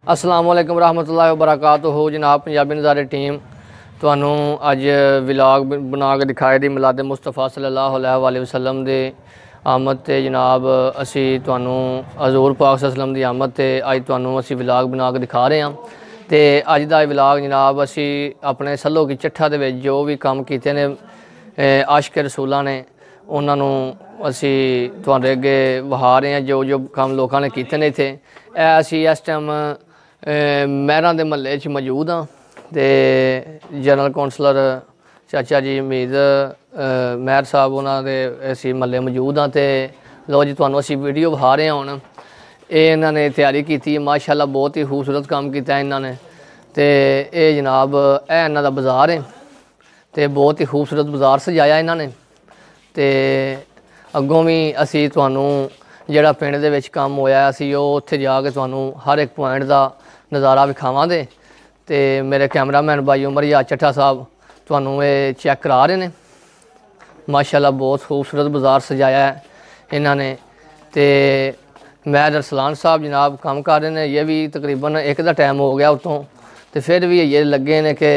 अस्सलाम वालेकुम रहमतुल्लाहि व बरकातुहू। जनाब पंजाबी नज़ारे टीम ਤੁਹਾਨੂੰ ਅੱਜ ਵਲੌਗ ਬਣਾ ਕੇ ਦਿਖਾਏ ਦੀ ਮਿਲਾਦ ਮੁਸਤਫਾ ਸੱਲੱਲਾਹੁ ਅਲੈहि ਵਸੱਲਮ ਦੇ ਆਮਦ ਤੇ ਜਨਾਬ ਅਸੀਂ ਤੁਹਾਨੂੰ ਹਜ਼ੂਰ ਪਾਕ ਸੱਲਮ ਦੀ ਆਮਦ ਤੇ ਅੱਜ ਤੁਹਾਨੂੰ ਅਸੀਂ ਵਲੌਗ ਬਣਾ ਕੇ ਦਿਖਾ ਰਹੇ ਹਾਂ। ਤੇ ਅੱਜ ਦਾ ਵਲੌਗ ਜਨਾਬ ਅਸੀਂ ਆਪਣੇ ਸੱਲੋ ਕੀ ਚੱਠਾ ਦੇ ਵਿੱਚ ਜੋ ਵੀ ਕੰਮ ਕੀਤੇ ਨੇ ਆਸ਼ਕ ਰਸੂਲਾਂ ਨੇ ਉਹਨਾਂ ਨੂੰ ਅਸੀਂ ਤੁਹਾਡੇ ਅੱਗੇ ਵਹਾ ਰਹੇ ਹਾਂ। ਜੋ ਜੋ ਕੰਮ ਲੋਕਾਂ ਨੇ ਕੀਤੇ ਨੇ ਇੱਥੇ ਇਹ ਅਸੀਂ ਇਸ ਟਾਈਮ ਮਹਿਰਾਂ ਦੇ ਮਹੱਲੇ 'ਚ ਮੌਜੂਦ ਹਾਂ ਤੇ ਜਨਰਲ ਕੌਂਸਲਰ ਚਾਚਾ ਜੀ ਉਮੀਦ ਮਹਿਰ ਸਾਹਿਬ ਉਹਨਾਂ ਦੇ ਅਸੀਂ ਮਹੱਲੇ ਮੌਜੂਦ ਹਾਂ। ਤੇ ਲੋ ਜੀ ਤੁਹਾਨੂੰ ਅਸੀਂ ਵੀਡੀਓ ਵਿਖਾ ਰਹੇ ਹਾਂ। ਹੁਣ ਇਹ ਇਹਨਾਂ ਨੇ ਤਿਆਰੀ ਕੀਤੀ ਹੈ ਮਾਸ਼ਾਅੱਲਾ, ਬਹੁਤ ਹੀ ਖੂਬਸੂਰਤ ਕੰਮ ਕੀਤਾ ਇਹਨਾਂ ਨੇ। ਤੇ ਇਹ ਜਨਾਬ ਇਹ ਇਹਨਾਂ ਦਾ ਬਾਜ਼ਾਰ ਹੈ ਤੇ ਬਹੁਤ ਹੀ ਖੂਬਸੂਰਤ ਬਾਜ਼ਾਰ ਸਜਾਇਆ ਇਹਨਾਂ ਨੇ। ਤੇ ਅੱਗੋਂ ਵੀ ਅਸੀਂ ਤੁਹਾਨੂੰ ਜਿਹੜਾ ਪਿੰਡ ਦੇ ਵਿੱਚ ਕੰਮ ਹੋਇਆ ਅਸੀਂ ਉਹ ਉੱਥੇ ਜਾ ਕੇ ਤੁਹਾਨੂੰ ਹਰ ਇੱਕ ਪੁਆਇੰਟ ਦਾ ਨਜ਼ਾਰਾ ਵਿਖਾਵਾਂਗੇ। ਤੇ ਮੇਰੇ ਕੈਮਰਾਮੈਨ ਭਾਈ ਉਮਰ ਯਾਦ ਚੱਠਾ ਸਾਹਿਬ ਤੁਹਾਨੂੰ ਇਹ ਚੈੱਕ ਕਰਾ ਰਹੇ ਨੇ। ਮਾਸ਼ਾਅੱਲਾ ਬਹੁਤ ਖੂਬਸੂਰਤ ਬਾਜ਼ਾਰ ਸਜਾਇਆ ਹੈ ਇਹਨਾਂ ਨੇ। ਤੇ ਮੈਂ ਅਰਸਲਾਨ ਸਾਹਿਬ ਜਨਾਬ ਕੰਮ ਕਰ ਰਹੇ ਨੇ। ਇਹ ਵੀ ਤਕਰੀਬਨ ਇੱਕ ਦਾ ਟਾਈਮ ਹੋ ਗਿਆ ਉਤੋਂ ਤੇ ਫਿਰ ਵੀ ਇਹ ਲੱਗੇ ਨੇ ਕਿ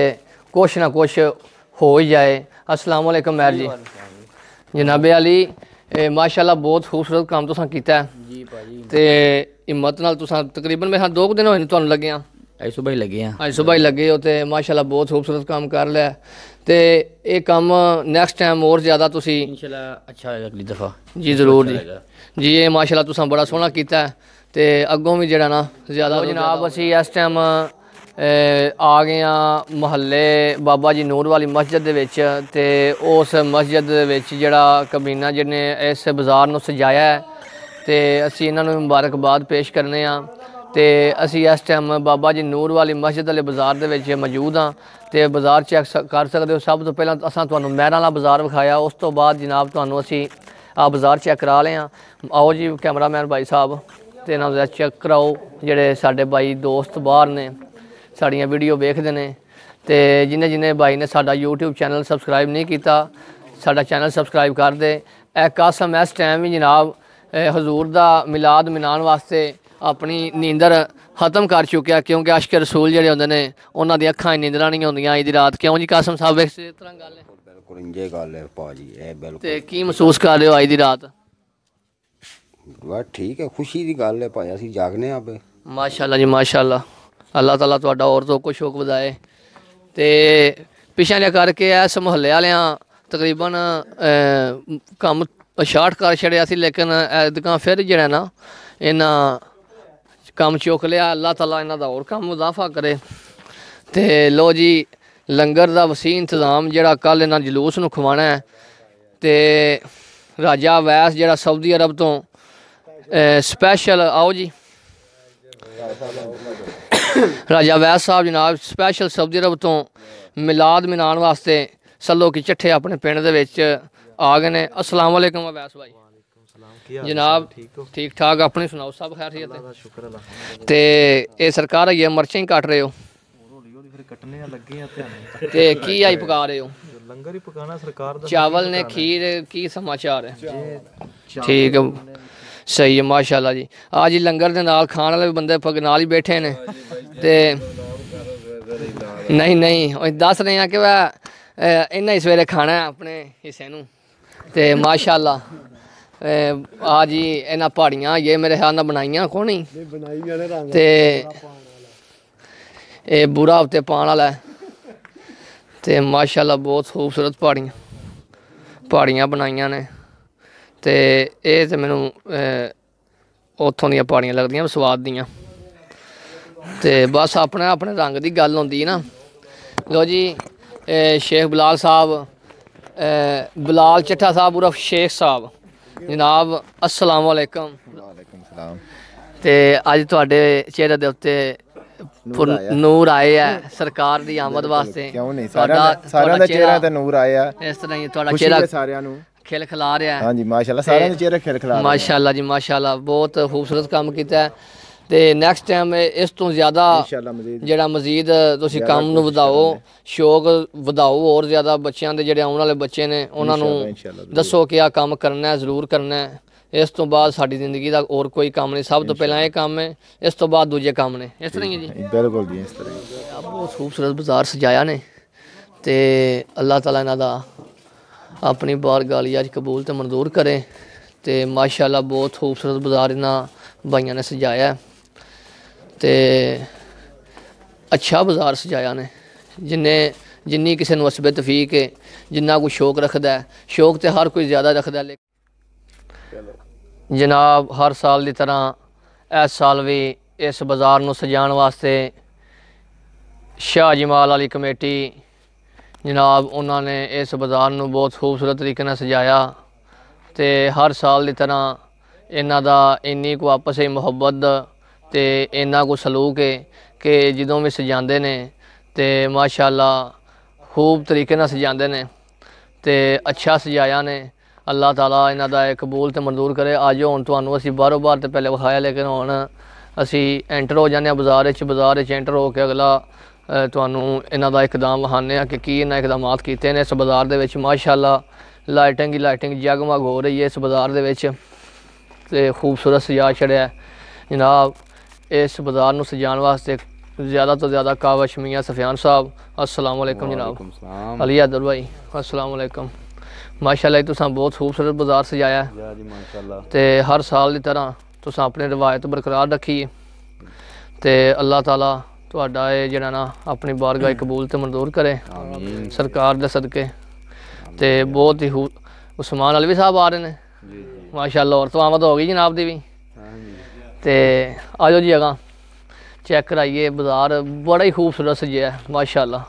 ਕੁਛ ਨਾ ਕੁਛ ਹੋ ਹੀ ਜਾਏ। अस्सलाम वालेकुम मैर जी जनाब अली माशाअल्लाह बहुत खूबसूरत काम तुसां कीता है जी भाजी। ते हिम्मत नाल तुसां तकरीबन मेरे 2 दिन होए तुहानू लगे हैं आज सुबह ही लगे हैं आज सुबह ही लगे हो तो माशाअल्लाह बहुत खूबसूरत काम कर लिया। तो ये काम नैक्सट टाइम और ज़्यादा तुसी इंशाअल्लाह अच्छा होएगा अगली दफ़ा जी ज़रूर जी जी। ये माशाअल्लाह तुसां बड़ा सोहना कीता है तो अगों भी जरा ना ज़्यादा जनाब असी इस टाइम आ गए हाँ महल्ले बाबा जी नूर वाली मस्जिद दे विच। ते उस मस्जिद दे विच जिहड़ा कबीना जिन्हें इस बाज़ार नूं सजाया है तो असी इन्हां नूं मुबारकबाद पेश करने हाँ। तो असी इस टाइम बाबा जी नूर वाली मस्जिद वाले बाज़ार दे विच मौजूद हाँ। तो बाज़ार चेक कर सकते हो। सब तो पहला असां तुहानूं महरां वाला बाज़ार विखाया, उस तो बाद जनाब तुहानूं असी आ बाज़ार चेक करा ले हाँ। आओ जी कैमरामैन भाई साहब ते इन्हां दा चेक कराओ जिहड़े साडे भाई दोस्त बाहर ने साड़ियाँ वीडियो वेखते हैं। तो जिन्हें जिन्हें भाई ने साडा यूट्यूब चैनल सबसक्राइब नहीं किया साडा चैनल सबसक्राइब कर दे। कासम इस टाइम ही जनाब हजूर दा मिलाद मनाने वास्ते अपनी नींदर खत्म कर चुकिया क्योंकि आशिक रसूल जिहड़े होंदे ने उन्हां दी अखां नींदरां नहीं होंदियां अज दी रात। क्यों जी कासम साहब इस तरह गल है? बिल्कुल इंजे गल है भाजी ए बिल्कुल। ते की महसूस कर रहे हो अज दी रात? बस ठीक है, खुशी दी गल है भाई, असीं जागने आ पे माशाअल्लाह जी माशाअल्लाह। अल्लाह ताला तुहाडा और तो कुछ शौक वधाए। तो पिछले करके इस मुहल्ले वालियां तकरीबन कम शार्ट कर छड़िया सी, लेकिन ऐदकां फिर जिहड़ा ना इन्हां कम चुक लिया। अल्लाह ताला इन्हां दा होर कम इजाफा करे। तो लो जी लंगर दा वसी इंतज़ाम जिहड़ा कल इन्हां जलूस नूं खवाना है। तो राजा अवैस जिहड़ा सऊदी अरब तो स्पैशल आओ जी राजा अवैस साहब जनाब स्पैशल सऊदी अरब तो मिलाद मनाने वास्ते सल्लो की चट्ठे अपने पिंड दे विच आ गए ने। अस्सलाम वालेकुम अवैस भाई जनाब ठीक ठाक अपनी सुनाओ? सब खैर ठीक। ते ये सरकार आई है मर्चां ही कट रहे हो ते की आई पका रहे हो? लंगर ही पकाना सरकार दा। चावल ने खीर की समाचार है? ठीक है सही है माशाअल्लाह जी। आज ही लंगर दे नाल खाण वाले बंदे नाल ही बैठे ने। ते नहीं नहीं दस रहे हैं कि वह इन्हें ही सवेरे खाना है अपने हिस्से नूं। ते माशाअल्लाह आज ही इन्हां पहाड़ियां ये मेरे ख्याल नाल बनाइयां कौन ही ते ये बुरा उत्ते पाण वाला है। ते माशाअल्लाह बहुत खूबसूरत पहाड़ियां बनाइयां ने। तो ये तो मैनू उत्थों दियां पहाड़ियां लगदियां स्वाद दियां। तो बस अपने अपने रंग की गल होंदी ना। लो जी शेख बिलाल साहब बिलाल चट्ठा साहब उर्फ शेख साहब जनाब अस्सलाम वालेकुम। तो अज तुहाडे चेहरे दे उत्ते नूर आए है सरकार दी आमद वास्ते। क्यों नहीं सारा दा चेहरा ते नूर आया इस तरह ही तुहाडा चेहरा सारियां नूं खिल खिला रहा है। हाँ जी माशाअल्लाह सारे दे चेहरे खिल खिला माशाअल्लाह जी माशाअल्लाह बहुत खूबसूरत काम किया है। तो नैक्सट टाइम इस तो ज़्यादा जिहड़ा मजीद तुसीं काम नूं वधाओ शौक वधाओ और ज़्यादा बच्चों के जिहड़े आने वाले बच्चे ने उन्होंने दसो कि आ काम करना है ज़रूर करना है। ਇਸ ਤੋਂ ਬਾਅਦ ਸਾਡੀ ਜ਼ਿੰਦਗੀ ਦਾ ਹੋਰ ਕੋਈ ਕੰਮ ਨਹੀਂ, ਸਭ ਤੋਂ ਪਹਿਲਾਂ ਇਹ ਕੰਮ ਹੈ, ਇਸ ਤੋਂ ਬਾਅਦ ਦੂਜੇ ਕੰਮ ਨੇ। ਇਸ ਤਰ੍ਹਾਂ ਹੀ ਹੈ ਜੀ। ਬਿਲਕੁਲ ਜੀ ਇਸ ਤਰ੍ਹਾਂ ਹੀ। ਬਹੁਤ ਖੂਬਸੂਰਤ ਬਾਜ਼ਾਰ ਸਜਾਇਆ ਨੇ ਤੇ ਅੱਲਾਹ ਤਾਲਾ ਇਹਨਾਂ ਦਾ ਆਪਣੀ ਬਾਰਗਾਹ ਲਈ ਅੱਜ ਕਬੂਲ ਤੇ ਮਨਜ਼ੂਰ ਕਰੇ। ਤੇ ਮਾਸ਼ਾਅੱਲਾ ਬਹੁਤ ਖੂਬਸੂਰਤ ਬਾਜ਼ਾਰ ਇਹਨਾਂ ਭਾਈਆਂ ਨੇ ਸਜਾਇਆ ਤੇ ਅੱਛਾ ਬਾਜ਼ਾਰ ਸਜਾਇਆ ਨੇ। ਜਿੰਨੀ ਕਿਸੇ ਨੂੰ ਅਸਬੇ ਤਫੀਕ ਹੈ, ਜਿੰਨਾ ਕੋਈ ਸ਼ੌਕ ਰੱਖਦਾ ਹੈ, ਸ਼ੌਕ ਤੇ ਹਰ ਕੋਈ ਜ਼ਿਆਦਾ ਰੱਖਦਾ। ਜਨਾਬ ਹਰ ਸਾਲ ਦੀ ਤਰ੍ਹਾਂ ਇਸ ਸਾਲ ਵੀ ਇਸ ਬਾਜ਼ਾਰ ਨੂੰ ਸਜਾਉਣ ਵਾਸਤੇ ਸ਼ਾਹ ਜਮਾਲ ਵਾਲੀ ਕਮੇਟੀ ਜਨਾਬ ਉਹਨਾਂ ਨੇ ਇਸ ਬਾਜ਼ਾਰ ਨੂੰ ਬਹੁਤ ਖੂਬਸੂਰਤ ਤਰੀਕੇ ਨਾਲ ਸਜਾਇਆ ਤੇ ਹਰ ਸਾਲ ਦੀ ਤਰ੍ਹਾਂ ਇਹਨਾਂ ਦਾ ਇੰਨੀ ਕੁ ਆਪਸ ਵਿੱਚ ਮੁਹੱਬਤ ਤੇ ਇੰਨਾ ਕੁ ਸਲੂਕ ਹੈ ਕਿ ਜਦੋਂ ਵੀ ਸਜਾਉਂਦੇ ਨੇ ਤੇ ਮਾਸ਼ਾਅੱਲਾ ਖੂਬ ਤਰੀਕੇ ਨਾਲ ਸਜਾਉਂਦੇ ਨੇ ਤੇ ਅੱਛਾ ਸਜਾਇਆ ਨੇ। ਅੱਲਾਹ ਤਾਲਾ ਇਹਨਾਂ ਦਾ ਕਬੂਲ ਤੇ ਮਨਜ਼ੂਰ ਕਰੇ। ਅੱਜ ਹੁਣ ਤੁਹਾਨੂੰ ਅਸੀਂ ਬਾਹਰੋਂ ਬਾਹਰ ਤੇ ਪਹਿਲੇ ਵਿਖਾਇਆ, ਲੇਕਿਨ ਹੁਣ ਅਸੀਂ ਐਂਟਰ ਹੋ ਜਾਂਦੇ ਹਾਂ ਬਾਜ਼ਾਰ 'ਚ ਐਂਟਰ ਹੋ ਕੇ ਅਗਲਾ ਤੁਹਾਨੂੰ ਇਹਨਾਂ ਦਾ ਇਕਦਾਮ ਵਿਖਾਉਂਦੇ ਹਾਂ ਕਿ ਕੀ ਇਹਨਾਂ ਇਕਦਾਮਾਤ ਕੀਤੇ ਨੇ ਇਸ ਬਾਜ਼ਾਰ ਦੇ ਵਿੱਚ। ਮਾਸ਼ਾਅੱਲਾ ਲਾਈਟਿੰਗ ਜਗਮਗ ਹੋ ਰਹੀ ਹੈ ਇਸ ਬਾਜ਼ਾਰ ਦੇ ਵਿੱਚ ਤੇ ਖੂਬਸੂਰਤ ਸਜਾ ਛੜਿਆ ਜਨਾਬ। ਇਸ ਬਾਜ਼ਾਰ ਨੂੰ ਸਜਾਉਣ ਵਾਸਤੇ ज़्यादा तो ज़्यादा कावश मियाँ सफ़ियान साहब अस्सलाम वालेकुम जनाब। अली अदर भाई अस्सलाम वालेकुम। माशाअल्लाह तुसां बहुत खूबसूरत बाज़ार सजाया है ते हर साल की तरह तुसां अपनी रिवायत बरकरार रखी है ते अल्लाह ताला तुहाडा जिहड़ा ना अपनी बारगाह कबूल ते मंजूर करे सरकार दे सदके। ते बहुत ही उस्मान अलवी साहब आ रहे हैं माशाअल्लाह, और तो आमद हो गई जनाब दी भी। ते आजो जी अगा चेक कराइए, बाज़ार बड़ा ही खूबसूरत सजिया है माशाअल्लाह।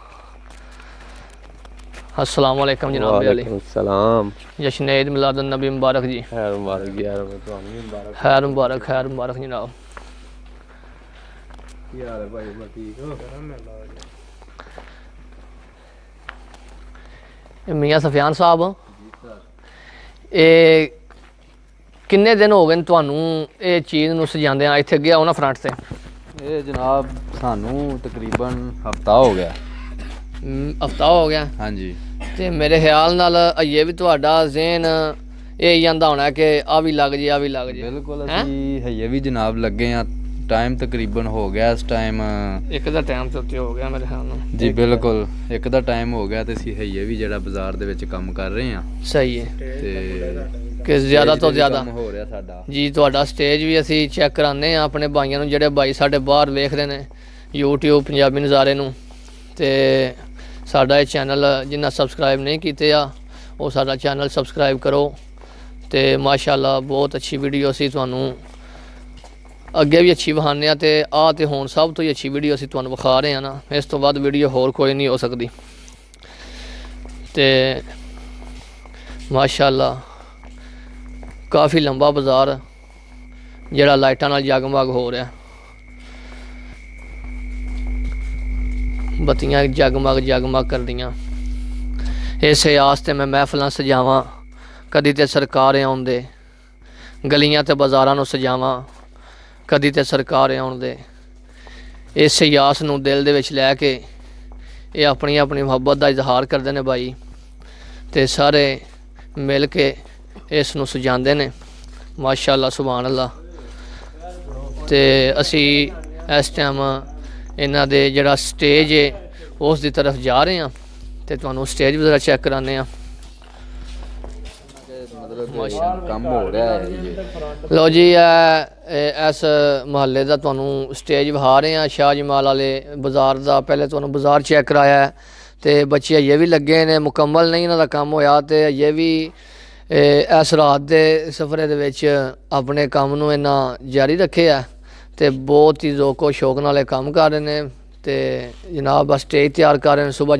अस्सलाम वालेकुम जनाब अली। सलाम। जश्न ईद मिलादुन नबी मुबारक जी। खैर मुबारक यार, मुबारक। खैर मुबारक जनाब। यार भाई ठीक हो। मियाँ सफियान साहब किन्ने दिन हो गए तुहानू ये चीज़ नूं सजांदे इत्थे अगे आओ ना फ्रंट से। ये जनाब सानू तकरीबन हफ्ता हो गया। हफ्ता हो गया। हाँ जी। ते मेरे ख्याल नाल अजे भी तुहाडा ज़हन ये आंदा होना कि आ भी लग जे, आ भी लग जे। बिल्कुल असीं हजे भी जनाब लगे हैं। टाइम तकरीबन हो गया इस टाइम एक दा टाइम तो उत्ते हो गया मेरे ख्याल नाल जी। बिल्कुल एक दा टाइम हो गया ते असीं हजे भी जिहड़ा बाज़ार दे विच काम कर रहे हैं। सही है ते कि ज़्यादा तो ज़्यादा हो रहा साडा जी। तुहाडा स्टेज भी असीं चेक कराने आ अपने भाइयों नूं जिहड़े भाई साडे बाहर वेख रहे ने यूट्यूब पंजाबी नज़ारे नूं। ते साडा ये चैनल जिन्ना सबसक्राइब नहीं कीते आ वो साडा चैनल सबसक्राइब करो। ते माशाअल्लाह बहुत अच्छी वीडियो असीं तुहानूं अगे भी अच्छी विखाने आ ते हुण सब तो ही अच्छी वीडियो असीं तुहानूं विखा रहे हैं ना। इस तो बाद वीडियो होर कोई नहीं हो सकती। ते माशाअल्लाह काफ़ी लंबा बाज़ार जिहड़ा लाइटां नाल जगमग हो रहा, बत्तियां जगमग करदियां। इस आस ते मैं महफिलां सजावां, कदी ते सरकार आउण दे, गलियां ते बाज़ारां नूं सजावां, कदी ते सरकार आउण दे। इस आस नूं दिल दे विच लै के ये अपनी अपनी मुहब्बत दा इजहार करदे ने भाई ते सारे मिल के इस नूं सजांदे ने माशाअल्लाह सुभान अल्लाह। ते असी इस टाइम इन्हां दे जिहड़ा स्टेज है उस दी तरफ जा रहे हैं ते तुहानूं स्टेज भी जरा चेक कराने आ। काम हो रहा है। लो जी इस महल्ले का तुहानूं स्टेज विखा रहे हैं शाह जमाल वाले बाज़ार का। पहले तुहानूं बाज़ार चेक कराया है ते बच्चे अजे भी लगे ने, मुकम्मल नहीं इन्हां दा काम होया ते अजे भी इस रात के सफरे दे विच अपने काम नूं इन्ना जारी रखे है ते बहुत ही ज़ोको शौक नाल काम कर रहे हैं। ते जनाब बस स्टेज तैयार कर रहे हैं सुबह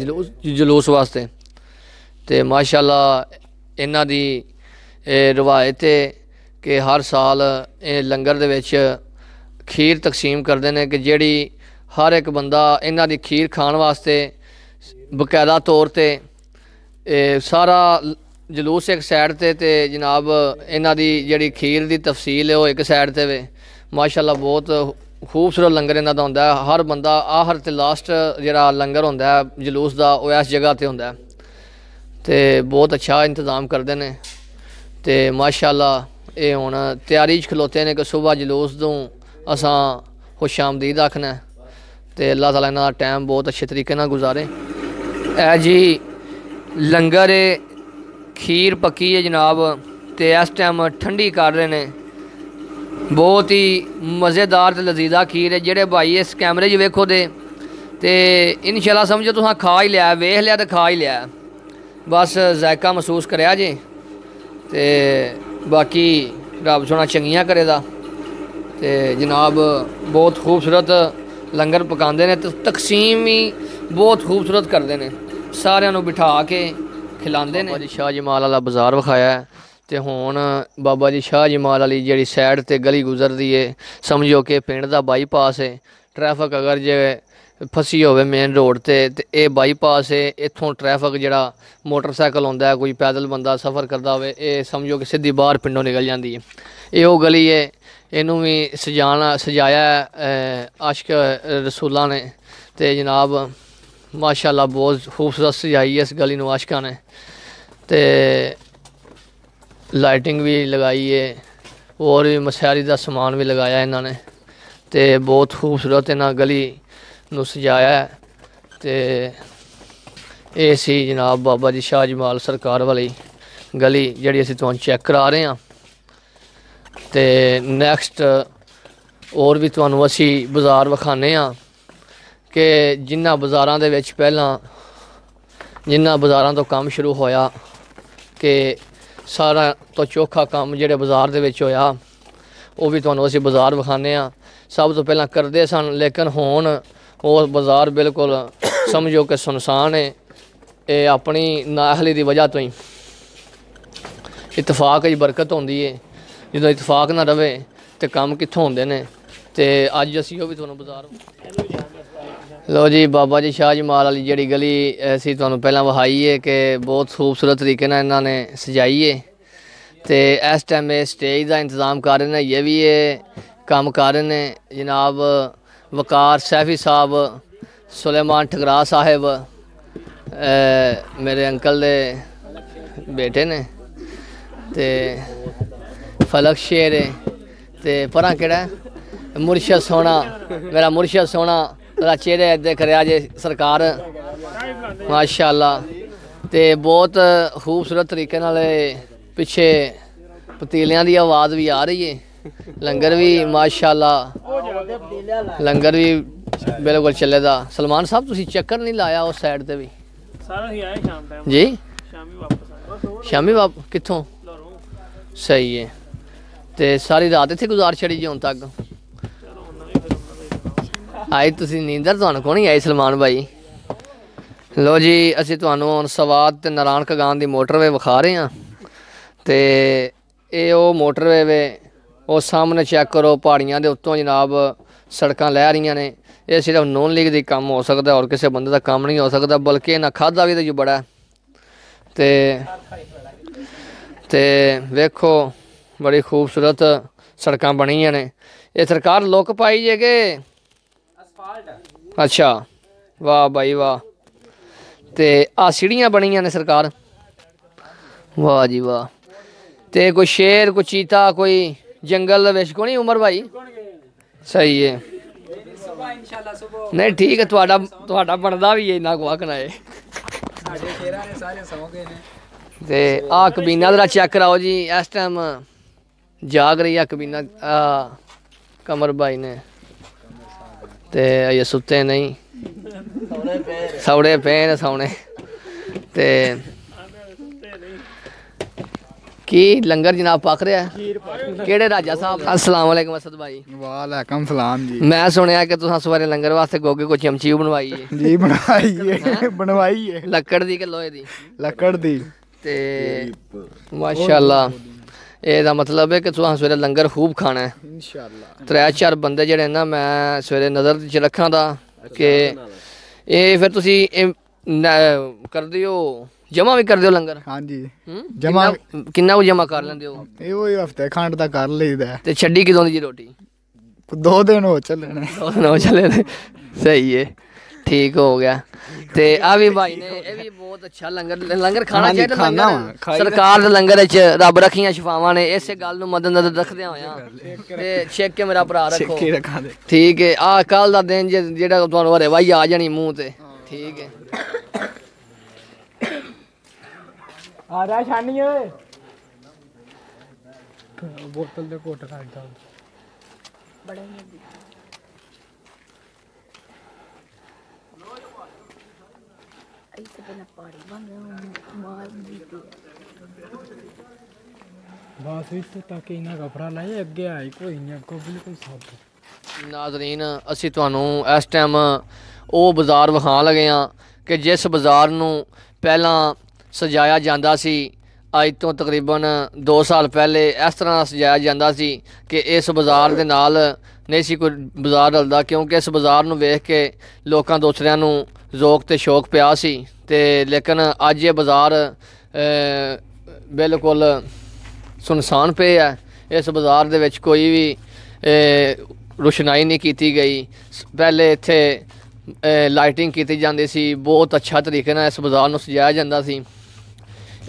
जलूस वास्ते। ते माशाअल्लाह इन्हां दी रिवायत है कि हर साल लंगर दे विच खीर तकसीम करते हैं कि जिहड़ी हर एक बंदा इन्हां दी खीर खाण वास्ते बकायदा तौर ते सारा जलूस एक साइड ते जनाब इन्हां दी जिहड़ी खीर दी तफसील है वो एक साइड ते वे। माशाअल्लाह बहुत खूबसूरत लंगर इन्हां दा हुंदा है। हर बंदा आहर ते लास्ट जिहड़ा लंगर हुंदा है जलूस दा वो इस जगह ते हुंदा है ते बहुत अच्छा इंतज़ाम करते हैं। ते माशाअल्लाह ये हुण तैयारी च खलोते ने कि सुबह जलूस दूँ असां खुशामदीद आखना ते अल्लाह ताला इन्हां दा टाइम बहुत अच्छे तरीके नाल गुजारे। ऐ जी लंगर है, खीर पक्की है जनाब ते इस टाइम ठंडी कर रहे ने, बहुत ही मज़ेदार ते लजीजा खीर है। जेह्ड़े भाई इस कैमरे च वेखो ते इंशाल्लाह समझो तुसां खा ही लिया, वेख लिया ते खा ही लिया, बस जायका महसूस करेआ जे ते बाकी रब सोना चंगियां करे दा। ते जनाब बहुत खूबसूरत लंगर पकाते हैं, तो तकसीम भी बहुत खूबसूरत करते हैं, सारिਆਂ ਨੂੰ बिठा के खिलाते हैं। शाह जमाल वाला बाज़ार विखाया है ते हुण बाबा जी शाह जमाल वाली जिहड़ी साइड ते गली गुजरदी है, समझो कि पिंड दा बाईपास है। ट्रैफिक अगर जे फसी होवे मेन रोड ते ये बाईपास है, इत्थों ट्रैफिक जिहड़ा मोटरसाइकिल होंदा है, कोई पैदल बंदा सफ़र करदा होवे, ये समझो कि सीधी बाहर पिंडों निकल जाती है। ये वो गली है, इनू भी सजाया आशिक रसूलों ने ते जनाब माशाअल्लाह बहुत खूबसूरत सजाई है इस गली नू आशिकां ने, ते लाइटिंग भी लगाई है और भी मसैरी का समान भी लगाया इन्होंने, ते बहुत खूबसूरत इन्हां गली नू सजाया है। ते ये सी जनाब बाबा जी शाह जमाल सरकार वाली गली जिहड़ी असीं तुहानूं चैक करा रहे हैं। ते नैक्सट और भी तुहानूं असीं बाज़ार विखाने कि जिन्ना बाज़ारां दे विच पहलां जिन्ना बाज़ारां तो काम शुरू होया कि सारा तो चोखा काम जिहड़े बाज़ार दे विच होया वो भी तुहानूं असीं बाज़ार विखाने। सब तो पहलां करदे सन, लेकिन हुण वो बाज़ार बिल्कुल समझो कि सुनसान है। ये अपनी नाअहली दी वजह तो ही इतफाक च बरकत होंदी है, ਜਦੋਂ इतफाक ना रवे तो काम कित्थों होंदे ने। ते अज असीं ओह भी तुहानूं बाज़ार लो जी बाबा जी शाह जमाल वाली जिहड़ी गली असीं तुहानूं पहलां विखाई है कि बहुत खूबसूरत तरीके नाल इन्हां ने सजाई है। ते इस टाइम स्टेज का इंतज़ाम कर रहे हैं, ये भी ये काम कर रहे हैं जनाब वकार सैफी साहब, सुलेमान ठकरा साहिब मेरे अंकल दे बेटे ने, ते फलक शेर है, ते परा केड़ा मुर्शद सोना, मेरा मुर्शद सोना मेरा चेहरे देख रहा जे सरकार माशाअल्लाह। ते बहुत खूबसूरत तरीके नाल पिछे पतीलियां की आवाज़ भी आ रही है, लंगर भी माशाअल्लाह लंगर भी बिल्कुल चले दा। सलमान साहब तुसीं चक्कर नहीं लाया उस साइड ते भी? जी शामी कित्थों? सही है। ते सारी रात इत्थे गुजार छड़ी जी हुण तक? आई तुसीं नींदर तुहानूं कोनी आई सलमान भाई? लो जी असीं तुहानूं हुण सवात ते नारायण कगान दी मोटरवे विखा रहे हैं। ते ये वो मोटरवे वे वो सामने चेक करो, पहाड़ियां दे उत्तों जनाब सड़कां लह रही ने। ये सिर्फ नून लीग दी कम हो सकता और किसी बंदे का काम नहीं हो सकता, बल्कि इन्हां खादा भी तो बड़ा है। ते वेखो बड़ी खूबसूरत सड़कां बनियां ने। ये सरकार लुक पाई जे के अच्छा वाह भाई वाह। ते आ सीढ़ियां बनियां ने सरकार, वाह जी वाह। ते कोई शेर कोई चीता कोई जंगल विच कोनी उमर भाई? सही है, नहीं ठीक है, तुहाडा बनदा भी है इन्ना को आखना है। ते आ कबीना जरा चेक कराओ जी, इस टाइम जाग रही है कबीना कमर भाई ने, ते अजे सुते नहीं, सौड़े पे ने सौने। ते की लंगर जनाब पक रहा है? केड़े राजा साहब? अस्सलाम वालेकुम असद भाई। वालेकुम सलाम जी। मैं सुनिया कि तुसां सवेरे लंगर वास्ते गोगे कोई चमची बनवाई है? जी बनवाई है लक्कड़ दी के लोहे दी? लक्कड़ दी। ते माशाअल्लाह एह्दा मतलब है कि तुसां सवेरे लंगर खूब खाना है इंशाअल्लाह। 3-4 बंदे जेह्ड़े ना मैं सवेरे नज़र च रक्खां दा कि एह् फिर तुसी करदे हो, जमा भी करदे हो लंगर? हाँ जी जमा। किन्ना को जमा कर लेंदे हो? ਇਹ ਹਫਤੇ ਖੰਡ ਦਾ ਕਰ ਲਈਦਾ ते छड्डी किदों दी जी रोटी? 2 दिन हो ਚੱਲੇ ਨੇ। 2 दिन हो चले ने, सही है। ठीक हो गया ते आ भी भाई ने ये भी बहुत अच्छा लंगर खाना चाहिए लंगर सरकार दे लंगर च रब रखियां शफावां ने इस गल नु मद्देनजर रखदे होया ते छेक के मेरा भरा रखो ठीक है आ कल दा दिन जेड़ा तुहानू हरे वाही आ जानी मुंह ते ठीक है आ रहा शानी ओए बोतल दे कोट खादा बड़े बस इस तक इना कपड़ा लाए अगे आई कोई नहीं अगो बिल्कुल साफ नाज़रीन ਅਸੀਂ ਤੁਹਾਨੂੰ ਇਸ ਟਾਈਮ ਉਹ ਬਾਜ਼ਾਰ ਵਿਖਾਉਣ ਲੱਗੇ ਹਾਂ ਕਿ ਜਿਸ ਬਾਜ਼ਾਰ ਨੂੰ ਪਹਿਲਾਂ ਸਜਾਇਆ ਜਾਂਦਾ ਸੀ ਅੱਜ ਤੋਂ ਤਕਰੀਬਨ 2 ਸਾਲ ਪਹਿਲੇ ਇਸ ਤਰ੍ਹਾਂ ਸਜਾਇਆ ਜਾਂਦਾ ਸੀ ਕਿ ਇਸ ਬਾਜ਼ਾਰ ਦੇ ਨਾਲ ਨਹੀਂ ਸੀ ਕੋਈ ਬਾਜ਼ਾਰ ਰਲਦਾ ਕਿਉਂਕਿ ਇਸ ਬਾਜ਼ਾਰ ਨੂੰ ਵੇਖ ਕੇ ਲੋਕਾਂ ਦੂਸਰਿਆਂ ਨੂੰ ਜ਼ੌਕ ਤੇ ਸ਼ੌਕ ਪਿਆ ਸੀ ਤੇ ਲੇਕਿਨ ਅੱਜ ਇਹ ਬਾਜ਼ਾਰ ਬਿਲਕੁਲ ਸੁਨਸਾਨ ਪਿਆ ਹੈ ਇਸ ਬਾਜ਼ਾਰ ਦੇ ਵਿੱਚ ਕੋਈ ਵੀ रोशनाई नहीं की गई पहले इत्थे लाइटिंग की जाती सी बहुत अच्छा तरीके नाल इस बाज़ार नूं सजाया जाता सी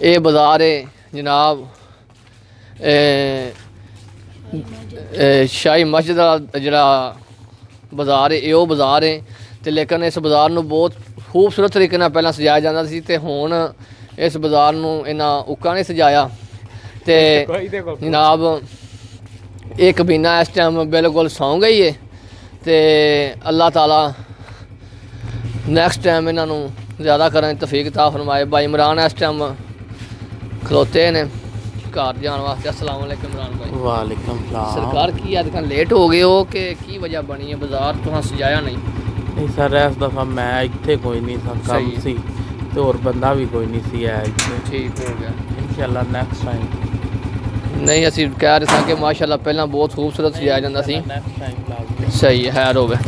ये बाज़ार है जनाब शाही मस्जिद दा जिहड़ा बाज़ार है वो बाज़ार है तो लेकिन इस बाज़ार नूं बहुत खूबसूरत तरीके नाल पहलां सजाया जाता सी ते हुण इस बाज़ार नूं इन्ना उक्का नहीं सजाया ते जनाब एक कबीना इस टाइम बिल्कुल सौ गई है तो अल्लाह ताला नैक्सट टाइम इन्हों ज़्यादा करने तौफीक ता फरमाए भाई इमरान इस टाइम खलोते ने घर जाने वास्ते अस्सलाम वालेकुम इमरान भाई वालेकुम सलाम सरकार की अजकल लेट हो गए हो कि की वजह बनी है बाजार तुहां सजाया नहीं सर इस दफ़ा मैं इत्थे कोई नहीं था कम सी तो और बंदा भी कोई नहीं सी है इत्थे ठीक हो गया इंशाल्लाह नेक्स्ट टाइम नहीं असी कह रहे थे कि माशाल्लाह पहला बहुत खूबसूरत सजाया जाता सी नेक्स्ट टाइम लाजमी सही है खैर हो गया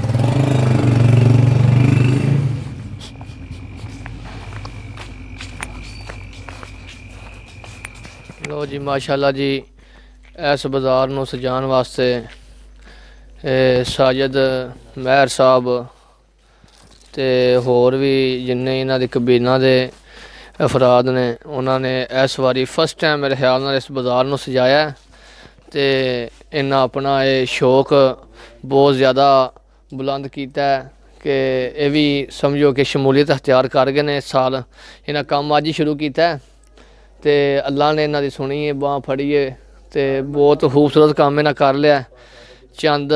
लो जी माशाल्लाह जी इस बाज़ार नूं सजाउण वास्ते साजिद महर साहब ते होर भी जिन्ने इन्हां दी कबीना दे अफराद ने उन्होंने इस बारी फर्स्ट टाइम मेरे ख्याल नाल इस बाज़ार नूं सजाया तो इन्ना अपना ये शौक बहुत ज़्यादा बुलंद किया कि ये भी समझो कि शमूलीयत अख्तियार कर गए ने इस साल इन्हें काम अज ही शुरू किया तो अल्लाह ने इन्हों की सुनी है बांह फड़ी है तो बहुत खूबसूरत काम इन्हें कर लिया चंद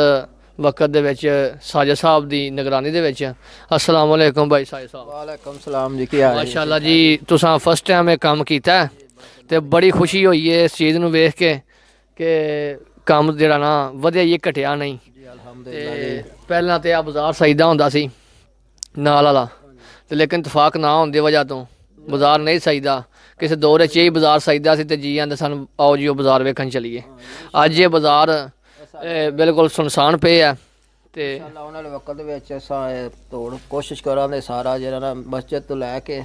वक्त दे विच साजिद साहब दी निगरानी दे विच अस्सलाम वालेकुम भाई साजिद साहब वालेकुम सलाम जी की हाल है माशाल्लाह जी तुसां फर्स्ट टाइम ये काम कीता ते बड़ी खुशी होई है इस चीज़ नूं वेख के काम जिहड़ा ना वधिया ही घटिया नहीं पहलां ते आ बाज़ार सजदा हुंदा सी नाल वाला ते लेकिन इतफाक ना होने दी वजह तो बाज़ार नहीं सजदा किसी दौर च ही बाज़ार सजदा सी ते जी आंदे सन आओ जी वो बाज़ार वेखण चलीए अज ये बाज़ार बिल्कुल सुनसान पे है ते आने वाले वक्त विच असां तोड़ कोशिश करांगे सारा जेह्ड़ा ना मस्जिद तो लैके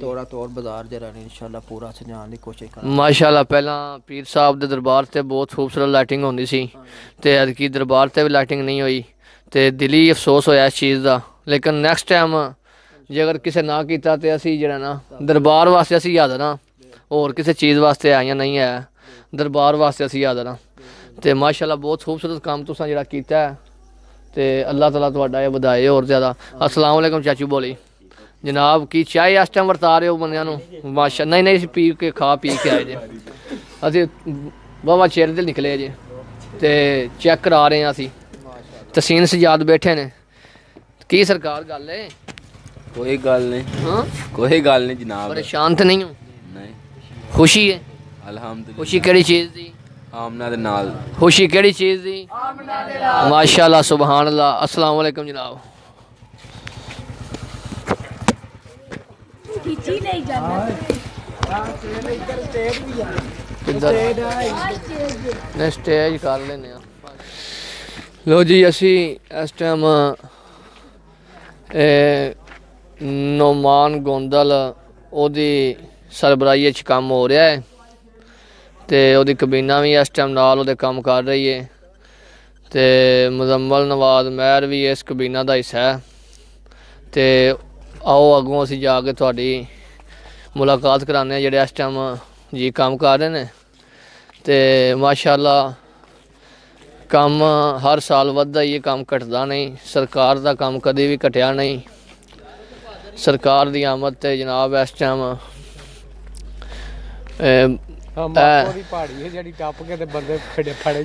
तोड़ा तोड़ बाजार जेह्ड़ा इंशाल्लाह पूरा सजाने की कोशिश करांगे माशाल्लाह पहला पीर साहब दे दरबार ते बहुत खूबसूरत लाइटिंग होंदी सी ते अदकी दरबार ते भी लाइटिंग नहीं हुई ते दिली अफसोस होया इस चीज़ दा लेकिन नैक्सट टाइम जे अगर किसी ना कीता ते असीं जेह्ड़ा ना दरबार वास्ते असीं हाज़र हां होर किसी चीज़ वास्ते आइयां नहीं है दरबार वास्ते असीं हाज़र हां ते माशाल्लाह बहुत खूबसूरत काम तुसां जेह्ड़ा कीता है ते अल्लाह ताला तुहाडा ये वधाए होर ज़्यादा अस्सलाम वालेकुम चाचू बोली जनाब की चाय इस टाइम वरता रहे हो बंदियां नूं माशा नहीं पी के खा पी के आए जे असीं बाबा चेर दे निकले जे ते चेक करा रहे हैं असीं तसीन सजाद बैठे ने की सरकार गल है कोई गल नहीं हाँ कोई गल नहीं जनाब परेशान तो नहीं हो नहीं खुशी है अल्हम्दुलिल्लाह खुशी केड़ी चीज़ दी आमना दे नाल खुशी केड़ी चीज़ दी माशाल्लाह सुभान अल्लाह अस्सलाम वालेकुम जनाब ने स्टेज कर लेने लो जी असी इस टाइम नोमान गोंदल ओदी सरबराही च काम हो रहा है तो वो कबीना भी इस टाइम नाल वो काम कर रही है तो मुजम्मल नवाज महर भी इस कबीना का हिस्सा है ਤੇ ਆਓ ਅੱਗੋਂ ਅਸੀਂ ਜਾ ਕੇ ਤੁਹਾਡੀ ਮੁਲਾਕਾਤ ਕਰਾਉਂਦੇ ਹਾਂ ਜਿਹੜੇ ਇਸ ਟਾਈਮ ਜੀ ਕੰਮ ਕਰ ਰਹੇ ਨੇ। ਤੇ ਮਾਸ਼ਾਅੱਲਾ ਕੰਮ ਹਰ ਸਾਲ ਵੱਧਦਾ ਹੀ ਹੈ, ਕੰਮ ਘਟਦਾ ਨਹੀਂ। ਸਰਕਾਰ ਦਾ ਕੰਮ ਕਦੇ ਵੀ ਘਟਿਆ ਨਹੀਂ। ਸਰਕਾਰ ਦੀ ਆਮਦ ਤੇ ਜਨਾਬ ਇਸ ਟਾਈਮ ਮਾਕੋ ਦੀ ਪਹਾੜੀ ਹੈ ਜਿਹੜੀ ਟੱਪ ਕੇ ਤੇ ਬੰਦੇ ਫੜੇ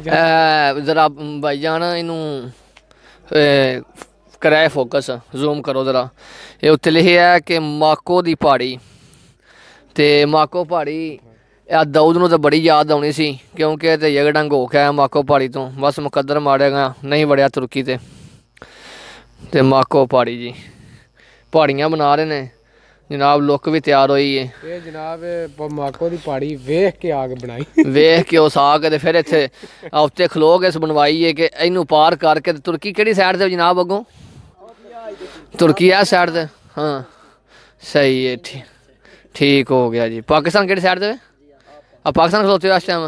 ਜ਼ਰਾ ਭਾਈਜਾਨ ਇਹਨੂੰ ਕਰਾਏ ਫੋਕਸ, ਜ਼ੂਮ ਕਰੋ ਜ਼ਰਾ। ਇਹ ਉੱਤੇ ਲਿਖਿਆ ਹੈ ਕਿ ਮਾਕੋ ਦੀ ਪਹਾੜੀ। ਤੇ ਮਾਕੋ ਪਹਾੜੀ ਇਹ ਦਾਊਦ ਨੂੰ ਤਾਂ ਬੜੀ ਯਾਦ ਆਉਣੀ ਸੀ ਕਿਉਂਕਿ ਇਹ ਤੇ ਯਗਡੰਗ ਹੋ ਕੇ ਆਇਆ ਮਾਕੋ ਪਹਾੜੀ ਤੋਂ, ਬਸ ਮੁਕੱਦਰ ਮਾੜੇਗਾ ਨਹੀਂ ਵੜਿਆ ਤੁਰਕੀ ਤੇ ਮਾਕੋ ਪਹਾੜੀ ਜੀ ਪਹਾੜੀਆਂ ਬਣਾ ਰਹੇ ਨੇ ਜਨਾਬ। ਲੁੱਕ ਵੀ ਤਿਆਰ ਹੋਈ ਹੈ। ਇਹ ਜਨਾਬ ਮਾਕੋ ਦੀ ਪਹਾੜੀ ਵੇਖ ਕੇ ਆਗ ਬਣਾਈ, ਵੇਖ ਕੇ ਉਸ ਆ ਕੇ ਤੇ ਫਿਰ ਇੱਥੇ ਉੱਤੇ ਖਲੋ ਕੇ ਇਸ ਬਣਵਾਈ ਹੈ ਕਿ ਇਹਨੂੰ ਪਾਰ ਕਰਕੇ। ਤੁਰਕੀ ਕਿਹੜੀ ਸਾਈਡ ਤੇ ਜਨਾਬ ਅੱਗੋਂ? ਤੁਰਕੀ ਆ ਸਾਈਡ ਤੇ, ਹਾਂ ਸਹੀ ਹੈ, ਠੀਕ ਹੋ ਗਿਆ ਜੀ। ਪਾਕਿਸਤਾਨ ਕਿਹੜੀ साइड ਤੇ? ਆ पाकिस्तान खलोते हो इस टाइम?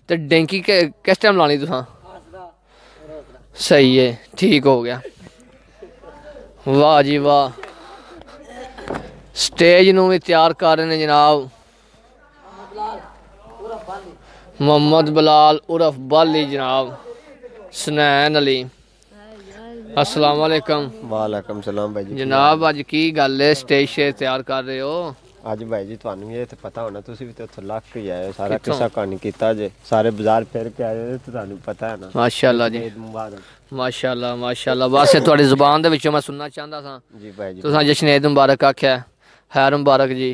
तो डेंकी किस टाइम लानी तुसां? सही है, ठीक हो गया। वाह जी वाह। स्टेज नूं भी तैयार कर रहे हैं जनाब मोहम्मद बिलाल उर्फ बाली जनाब सुनैन अली। अस्सलाम वालेकुम। ਵਾਲੇਕਮ ਸਲਾਮ ਭਾਈ ਜੀ। जनाब अज की गल है स्टेज शेज तैयार कर रहे हो? ਅੱਜ ਭਾਈ ਜੀ ਤੁਹਾਨੂੰ ਇਹ ਤੇ ਪਤਾ ਹੋਣਾ, ਤੁਸੀਂ ਵੀ ਤੇ ਉੱਥੋਂ ਲੱਗ ਕੇ ਆਏ ਹੋ, ਸਾਰਾ ਕਿੱਸਾ ਕਹਾਣੀ ਕੀਤਾ ਜੇ, ਸਾਰੇ ਬਾਜ਼ਾਰ ਫਿਰ ਕੇ ਆਏ ਹੋ, ਤੇ ਤੁਹਾਨੂੰ ਪਤਾ ਹੈ ਨਾ। माशाअल्लाह जी, ਈਦ ਮੁਬਾਰਕ। माशाअल्लाह माशाअल्लाह। बस थोड़ी जुबान दे विचों मैं सुनना चाहता था ਜੀ ਭਾਈ ਜੀ। तुसां जश्न ईद मुबारक आख्या, खैर मुबारक जी।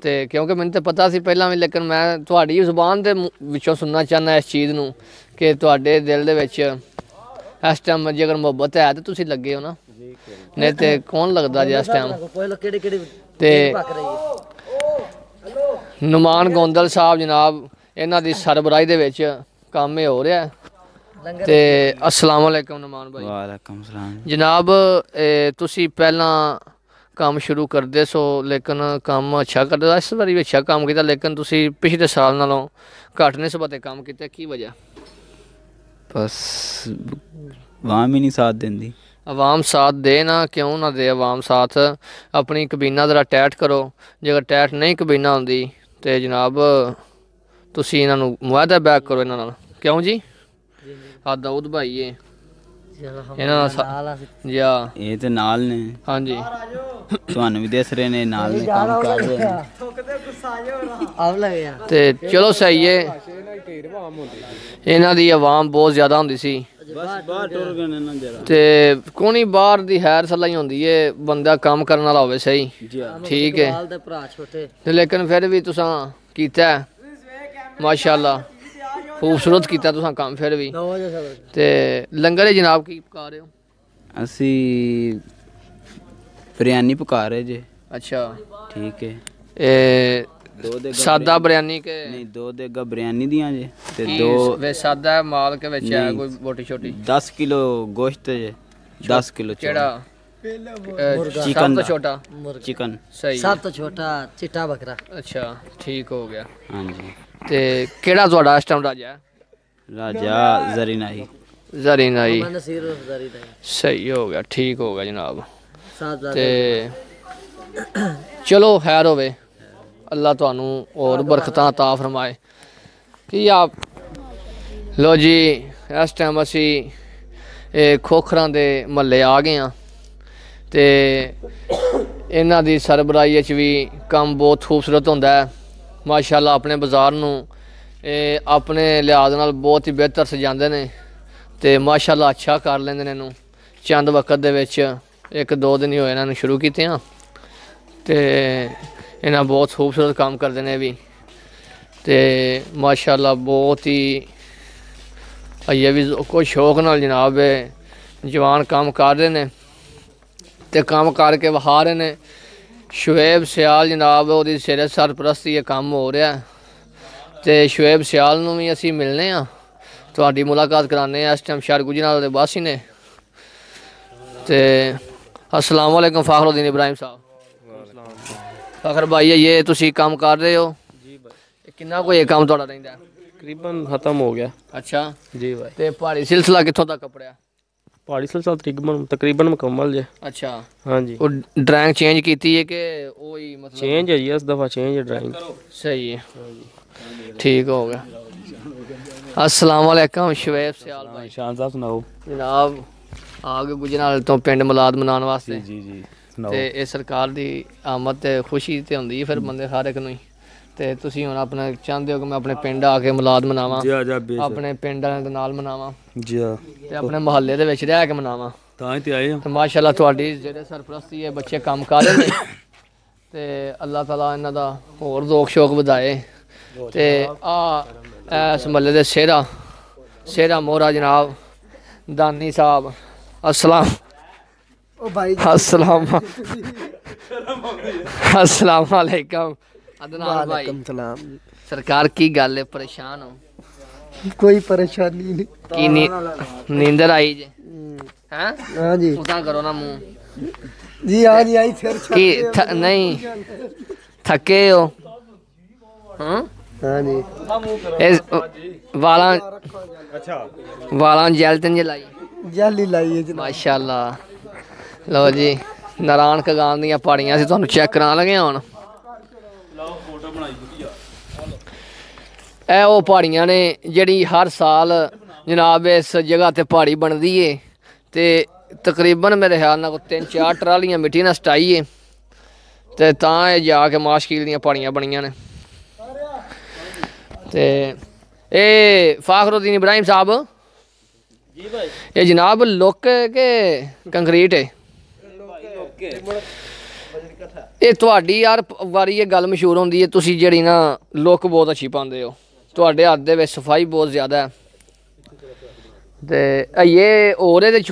ਤੇ ਕਿਉਂਕਿ ਮੈਨੂੰ ਤਾਂ ਪਤਾ ਸੀ ਪਹਿਲਾਂ ਵੀ, ਲੇਕਿਨ ਮੈਂ ਤੁਹਾਡੀ ਜ਼ੁਬਾਨ ਦੇ ਵਿੱਚੋਂ ਸੁਣਨਾ ਚਾਹੁੰਦਾ ਇਸ ਚੀਜ਼ ਨੂੰ ਕਿ ਤੁਹਾਡੇ ਦਿਲ ਦੇ ਵਿੱਚ ਇਸ ਟਾਈਮ ਜੇਕਰ ਮੁਹੱਬਤ ਹੈ ਤਾਂ ਤੁਸੀਂ ਲੱਗੇ ਹੋ ਨਾ, ਨਹੀਂ ਤੇ ਕੌਣ ਲੱਗਦਾ ਜੀ ਇਸ ਟਾਈਮ। ਤੇ ਨੁਮਾਨ ਗੋਂਦਲ ਸਾਹਿਬ ਜਨਾਬ ਇਹਨਾਂ ਦੀ ਸਰਬਰਾਹੀ ਦੇ ਵਿੱਚ ਕੰਮ ਇਹ ਹੋ ਰਿਹਾ। ਤੇ अस्सलाम वालेकुम ਨੁਮਾਨ ਭਾਈ। ਵਾਲੇਕਮ ਸਲਾਮ ਜਨਾਬ। ਤੁਸੀਂ ਪਹਿਲਾਂ ਕੰਮ ਸ਼ੁਰੂ ਕਰਦੇ ਸੋ ਲੇਕਿਨ ਕੰਮ ਅੱਛਾ ਕਰਦੇ, ਇਸ ਵਾਰੀ ਵੀ ਅੱਛਾ ਕੰਮ ਕੀਤਾ, ਲੇਕਿਨ ਤੁਸੀਂ ਪਿਛਲੇ ਸਾਲ ਨਾਲੋਂ ਘੱਟ ਨਿਸਬਤ ਕੰਮ ਕੀਤਾ, ਕੀ ਵਜ੍ਹਾ? ਬਸ ਵਾਮ ਹੀ ਨਹੀਂ ਸਾਥ ਦਿੰਦੀ। आवाम साथ दे ना, क्यों ना दे आवाम साथ। अपनी कबीना जरा टैट करो, जेकर टैट नहीं कबीना होंदी तो जनाब तुसी इन्हां नूं मुआहदा बैक करो इन्हां नाल, क्यों जी? आ दाऊद भाई है इन्हां जी, ਇਹ ਤੇ ਨਾਲ ਨੇ, हाँ जी ਤੁਹਾਨੂੰ ਵੀ ਦਿਸ ਰਹੇ ਨੇ, ਨਾਲ ਨੇ ਕੰਮ ਕਰ ਰਹੇ ਨੇ। ਤੇ ਚਲੋ ਸਹੀ ਹੈ। ਇਹਨਾਂ ਦੀ ਆਵਾਮ ਬਹੁਤ ਜ਼ਿਆਦਾ ਹੁੰਦੀ ਸੀ ਬਸ ਬਾਹਰ ਟੁਰ ਗਏ ਨੇ ਨਾ ਜਰਾ। ਤੇ ਕੋਣੀ ਬਾਹਰ ਦੀ ਹੈਰ ਸਲਾਈ ਹੁੰਦੀ ਹੈ, ਬੰਦਾ ਕੰਮ ਕਰਨ ਵਾਲਾ ਹੋਵੇ ਸਹੀ, ਠੀਕ ਹੈ। ਤੇ ਲੇਕਿਨ ਫਿਰ ਵੀ ਤੁਸਾਂ ਕੀਤਾ ਮਾਸ਼ਾਅੱਲਾ, ਖੂਬਸੂਰਤ ਕੀਤਾ ਤੁਸਾਂ ਕੰਮ ਫਿਰ ਵੀ। ਤੇ ਲੰਗਰ ਜਨਾਬ ਕੀ ਪਕਾ ਰਹੇ ਹੋ? ਅਸੀਂ ਬਿਰਿਆਨੀ ਪਕਾ ਰਹੇ ਜੇ। ਅੱਛਾ ਠੀਕ ਹੈ। ਇਹ ਦੋ ਦੇ ਸਾਦਾ ਬਿਰਿਆਨੀ ਕੇ ਨਹੀਂ, ਦੋ ਦੇਗਾ ਬਿਰਿਆਨੀ ਦੀਆਂ ਜੇ, ਤੇ ਕੀ ਦੋ ਵੇ ਸਾਦਾ ਹੈ, ਮਾਲ ਕੇ ਵਿੱਚ ਹੈ ਕੋਈ ਮੋਟੀ ਛੋਟੀ? 10 ਕਿਲੋ ਗੋਸ਼ਤ ਜੇ, 10 ਕਿਲੋ ਕਿਹੜਾ चिकन तो छोटा चिकन सही सब तो छोटा चिट्टा बकरा। अच्छा ठीक हो गया। हाँ जी। ते केड़ा ਤੁਹਾਡਾ ਇਸ ਟਾਈਮ ਰਾਜਾ? राजा जरीनाई। ਜ਼ਰੀਨਾਈ। नसीर जरीनाई। सही हो गया, ठीक हो गया जनाब। साहब ਤੇ ਚਲੋ ਖੈਰ ਹੋਵੇ, ਅੱਲਾ ਤੁਹਾਨੂੰ ਹੋਰ ਬਰਕਤਾਂ ਤਾ ਫਰਮਾਏ। ਕੀ ਆਪ ਲੋ ਜੀ ਇਸ ਟਾਈਮ ਅਸੀਂ ਇਹ ਖੋਖਰਾਂ ਦੇ ਮਹੱਲੇ ਆ ਗਏ ਹਾਂ ਤੇ ਇਹਨਾਂ ਦੀ ਸਰਬਰਾਹੀ ਵਿੱਚ ਵੀ ਕੰਮ ਬਹੁਤ ਖੂਬਸੂਰਤ ਹੁੰਦਾ ਹੈ ਮਾਸ਼ਾਅੱਲਾ। ਆਪਣੇ ਬਾਜ਼ਾਰ ਨੂੰ ਇਹ ਆਪਣੇ ਲਿਹਾਜ਼ ਨਾਲ ਬਹੁਤ ਹੀ ਬਿਹਤਰ ਸਜਾਉਂਦੇ ਨੇ ਤੇ ਮਾਸ਼ਾਅੱਲਾ ਅੱਛਾ ਕਰ ਲੈਂਦੇ ਨੇ ਇਹਨੂੰ। ਚੰਦ ਵਕਤ ਦੇ ਵਿੱਚ 1-2 ਦਿਨ ਹੀ ਹੋਏ ਇਹਨਾਂ ਨੂੰ ਸ਼ੁਰੂ ਕੀਤੇ ਆ ਤੇ ਇਹਨਾਂ ਬਹੁਤ ਖੂਬਸੂਰਤ ਕੰਮ ਕਰਦੇ ਨੇ ਵੀ ਤੇ ਮਾਸ਼ਾਅੱਲਾ ਬਹੁਤ ਹੀ ਅਜੇ ਵੀ ਕੋਈ ਸ਼ੌਕ ਨਾਲ ਜਨਾਬ ਜਵਾਨ ਕੰਮ ਕਰ ਰਹੇ ਨੇ ਤੇ ਕੰਮ ਕਰਕੇ ਵਿਖਾ ਰਹੇ ਨੇ। ਸ਼ੁਏਬ ਸਿਆਲ ਜਨਾਬ ਉਹਦੀ ਸਿਰ ਸਰਪ੍ਰਸਤੀ ਇਹ ਕੰਮ ਹੋ ਰਿਹਾ ਤੇ ਸ਼ੁਏਬ ਸਿਆਲ ਨੂੰ ਵੀ ਅਸੀਂ ਮਿਲਨੇ ਆ, ਤੁਹਾਡੀ ਮੁਲਾਕਾਤ कराने हैं। इस टाइम शहर गुजरात के वासी ने। तो अस्सलाम वालेकुम फ़खरुद्दीन इब्राहिम साहब। फ़खर भाई ये तुसी काम कर रहे हो जी भाई? कितना कोई काम थोड़ा रहिंदा है? तकरीबन खत्म हो गया। अच्छा जी भाई। ते पहाड़ी सिलसिला कित्थों तक कपड़िया? ਪਹਾੜੀ ਸਲਸਲ ਤਕਰੀਬਨ ਮੁਕੰਮਲ ਜੇ। ਅੱਛਾ, ਹਾਂਜੀ ਉਹ ਡਰਾਇੰਗ ਚੇਂਜ ਕੀਤੀ ਹੈ ਕਿ ਉਹ ਹੀ ਮਤਲਬ ਚੇਂਜ ਹੈ ਜੀ, ਇਸ ਦਫਾ ਚੇਂਜ ਹੈ ਡਰਾइंग। सही है, ठीक हो गया। अस्सलाम वालेकुम शुएब सियाल भाई। शान साहब सुनाओ। जनाब आगे गुजराल तो पिंड मिलाद मनाने वास्ते जी जी ਤੇ ਇਹ ਸਰਕਾਰ ਦੀ ਆਮਦ ਤੇ ਖੁਸ਼ੀ ਤੇ ਹੁੰਦੀ ਹੈ ਫਿਰ ਬੰਦੇ ਹਰ ਇੱਕ ਨੂੰ ਹੀ। ਤੇ ਤੁਸੀਂ ਹੁਣ ਆਪਣਾ ਚਾਹੁੰਦੇ ਹੋ ਕਿ ਮੈਂ ਆਪਣੇ ਪਿੰਡ ਆ ਕੇ ਮਿਲਾਦ ਮਨਾਵਾਂ, ਆਪਣੇ ਪਿੰਡ ਵਾਲਿਆਂ ਦੇ ਨਾਲ ਮਨਾਵਾਂ ਜੀ ਤੇ ਆਪਣੇ ਮੁਹੱਲੇ ਦੇ ਵਿੱਚ ਰਹਿ ਕੇ ਮਨਾਵਾਂ, ਤਾਂ ਹੀ ਤੇ ਆਏ ਤੇ ਮਾਸ਼ਾਅੱਲਾ ਤੁਹਾਡੀ ਜਿਹੜੇ ਸਰਪ੍ਰਸਤੀ ਹੈ ਬੱਚੇ ਕੰਮ ਕਰ ਰਹੇ ਨੇ ਤੇ ਅੱਲਾਹ ਤਾਲਾ ਇਹਨਾਂ ਦਾ ਹੋਰ ਜ਼ੋਕ ਸ਼ੌਕ ਵਧਾਏ। ਤੇ ਇਸ ਮਹੱਲੇ ਦੇ ਸੇਰਾ ਮੋਹਰਾ ਜਨਾਬ ਦਾਨੀ ਸਾਹਿਬ अस्सलाम वालेकुम अदनान भाई। सलाम। सरकार की गल है, परेशान हो? कोई परेशानी नहीं। की नींदर आई जे हैं? हाँ जी उतां करो ना मुंह जी, हाँ जी आई फिर की नहीं थके हो? हाँ जी वाला जैल तन लाई जाली लाई है जनाब। माशाअल्लाह। लो जी नारायण कगान ਦੀਆਂ ਪਹਾੜੀਆਂ ਅਸੀਂ ਤੁਹਾਨੂੰ ਚੈੱਕ ਕਰਾ ਲਗੇ ਹੁਣ। ਇਹ ਉਹ ਪਹਾੜੀਆਂ ਨੇ ਜਿਹੜੀ ਹਰ ਸਾਲ ਜਨਾਬ ਇਸ ਜਗ੍ਹਾ ਤੇ ਪਹਾੜੀ ਬਣਦੀ ਏ ਤੇ ਤਕਰੀਬਨ ਮੇਰੇ ਖਿਆਲ ਨਾਲ 3-4 ਟਰਾਲੀਆਂ ਮਿੱਟੀ ਨਾਲ ਸਟਾਈ ਏ ਤੇ ਤਾਂ ਇਹ ਜਾ ਕੇ ਮਾਸ਼ਕੀਲ ਦੀਆਂ ਪਹਾੜੀਆਂ ਬਣੀਆਂ ਨੇ। ਤੇ ਇਹ ਫਾਖਰੁद्दीन इब्राहिम साहब जी भाई, ये जनाब लुक के कंक्रीट है? ਇਹ ਤੁਹਾਡੀ ਯਾਰ ਵਾਰੀ ਇਹ ਗੱਲ ਮਸ਼ਹੂਰ ਹੁੰਦੀ ਹੈ ਤੁਸੀਂ ਜਿਹੜੀ ਨਾ ਲੁੱਕ ਬਹੁਤ ਅੱਛੀ ਪਾਉਂਦੇ ਹੋ, ਤੁਹਾਡੇ ਹੱਥ ਦੇ ਵਿੱਚ ਸਫਾਈ ਬਹੁਤ ਜ਼ਿਆਦਾ ਹੈ ਤੇ ਇਹ ਹੋਰ ਇਹਦੇ 'ਚ